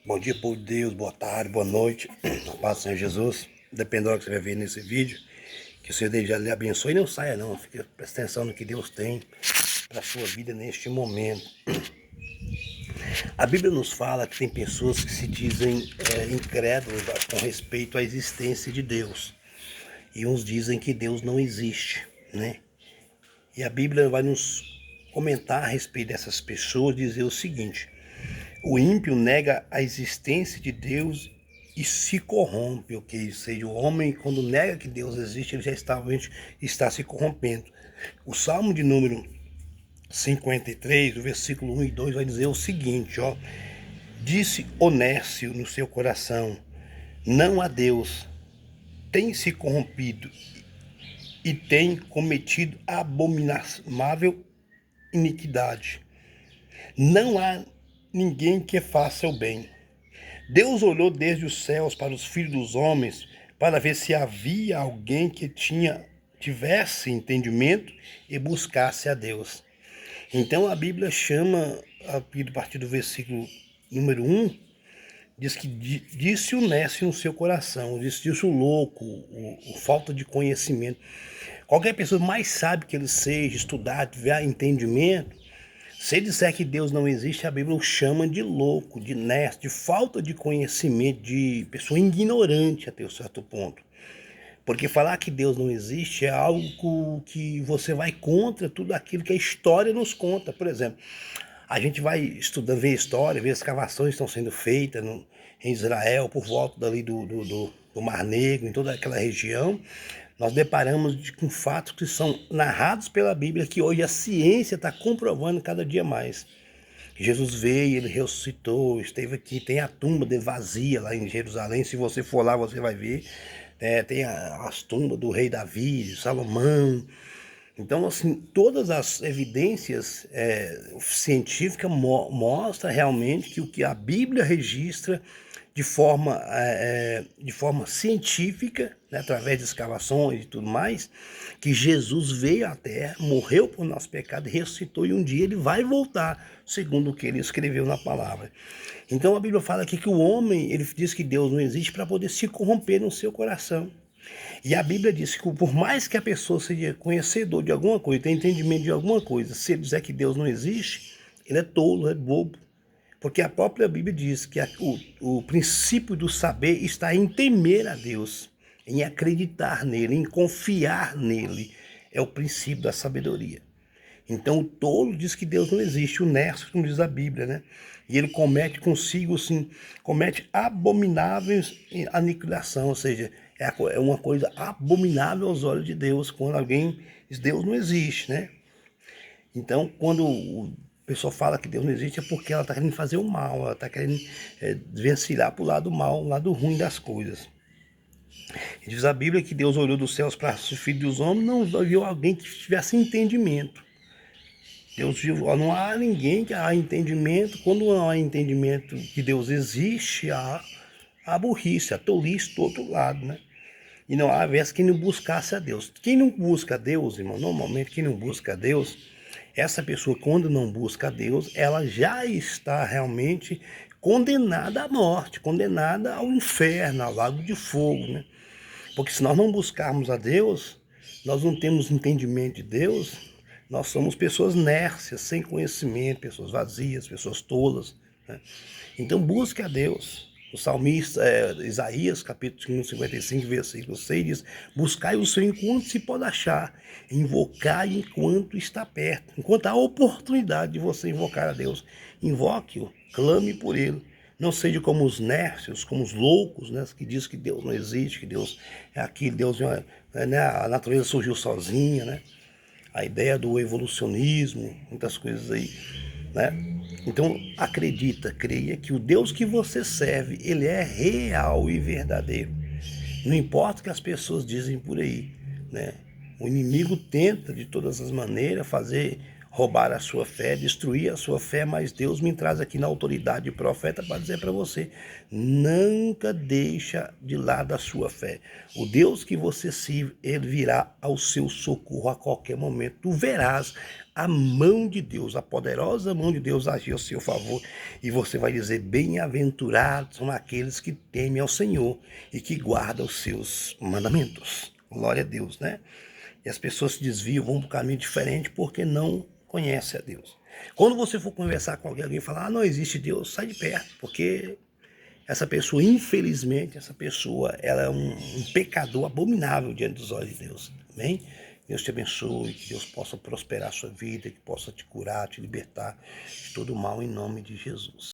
Bom dia, povo de Deus, boa tarde, boa noite, a paz do Senhor Jesus. Dependendo do que você vai ver nesse vídeo, que o Senhor Deus já lhe abençoe e não saia não, fique presta atenção no que Deus tem para a sua vida neste momento. A Bíblia nos fala que tem pessoas que se dizem incrédulos com respeito à existência de Deus. E uns dizem que Deus não existe, né? E a Bíblia vai nos comentar a respeito dessas pessoas, dizer o seguinte: o ímpio nega a existência de Deus e se corrompe, ou seja, o homem, quando nega que Deus existe, ele já está se corrompendo. O Salmo de número 53, o versículo 1 e 2, vai dizer o seguinte, ó: disse Onésio no seu coração, não há Deus, tem se corrompido e tem cometido abominável iniquidade. Não há ninguém que faça o bem. Deus olhou desde os céus para os filhos dos homens para ver se havia alguém que tivesse entendimento e buscasse a Deus. Então a Bíblia chama, a partir do versículo número 1, diz que disse o Onésio no seu coração, disse o louco, o falta de conhecimento. Qualquer pessoa mais sábia que ele seja, estudar, tiver entendimento, se ele disser que Deus não existe, a Bíblia o chama de louco, de nesto, de falta de conhecimento, de pessoa ignorante até um certo ponto. Porque falar que Deus não existe é algo que você vai contra tudo aquilo que a história nos conta. Por exemplo, a gente vai estudando, ver história, ver escavações que estão sendo feitas em Israel, por volta dali do Mar Negro, em toda aquela região. Nós deparamos com fatos que são narrados pela Bíblia, que hoje a ciência está comprovando cada dia mais. Jesus veio, ele ressuscitou, esteve aqui, tem a tumba dele vazia lá em Jerusalém. Se você for lá, você vai ver. Tem as tumbas do rei Davi, Salomão. Então, assim, todas as evidências científicas mostram realmente que o que a Bíblia registra de forma científica, né, através de escavações e tudo mais, que Jesus veio à Terra, morreu por nosso pecado, ressuscitou e um dia ele vai voltar, segundo o que ele escreveu na palavra. Então a Bíblia fala aqui que o homem, ele diz que Deus não existe para poder se corromper no seu coração. E a Bíblia diz que por mais que a pessoa seja conhecedor de alguma coisa, tenha entendimento de alguma coisa, se ele dizer que Deus não existe, ele é tolo, é bobo. Porque a própria Bíblia diz que o princípio do saber está em temer a Deus, em acreditar nele, em confiar nele. É o princípio da sabedoria. Então o tolo diz que Deus não existe, o necio, como diz a Bíblia, né? E ele comete consigo, assim, comete abomináveis aniquilação, ou seja, é uma coisa abominável aos olhos de Deus, quando alguém diz Deus não existe, né? Então, quando o pessoal fala que Deus não existe, é porque ela está querendo fazer o mal, ela está querendo desvencilhar para o lado mal, o lado ruim das coisas. E diz a Bíblia que Deus olhou dos céus para os filhos dos homens, não viu alguém que tivesse entendimento. Deus viu, não há ninguém que há entendimento. Quando não há entendimento que Deus existe, há a burrice, a tolice do outro lado, né? E não há vez quem não buscasse a Deus. Quem não busca a Deus, irmão, normalmente quem não busca a Deus, essa pessoa, quando não busca a Deus, ela já está realmente condenada à morte, condenada ao inferno, ao lago de fogo, né? Porque se nós não buscarmos a Deus, nós não temos entendimento de Deus, nós somos pessoas nércias, sem conhecimento, pessoas vazias, pessoas tolas, né? Então busque a Deus. O salmista Isaías, capítulo 55, versículo 6, diz: buscai o Senhor enquanto se pode achar, invocai enquanto está perto. Enquanto há oportunidade de você invocar a Deus, invoque-o, clame por ele. Não seja como os nércios, como os loucos, né, que dizem que Deus não existe, que Deus é aquilo, Deus né, a natureza surgiu sozinha, né? A ideia do evolucionismo, muitas coisas aí, né? Então acredita, creia que o Deus que você serve, ele é real e verdadeiro. Não importa o que as pessoas dizem por aí, né? O inimigo tenta de todas as maneiras fazer roubar a sua fé, destruir a sua fé, mas Deus me traz aqui na autoridade de profeta para dizer para você, nunca deixa de lado a sua fé. O Deus que você sirve, ele virá ao seu socorro a qualquer momento. Tu verás a mão de Deus, a poderosa mão de Deus agir ao seu favor, e você vai dizer, bem-aventurados são aqueles que temem ao Senhor e que guardam os seus mandamentos. Glória a Deus, né? E as pessoas se desviam, vão para um caminho diferente porque não conhecem a Deus. Quando você for conversar com alguém e falar, não existe Deus, sai de perto, porque essa pessoa, infelizmente, essa pessoa, ela é um pecador abominável diante dos olhos de Deus. Amém? Deus te abençoe, que Deus possa prosperar a sua vida, que possa te curar, te libertar de todo mal em nome de Jesus.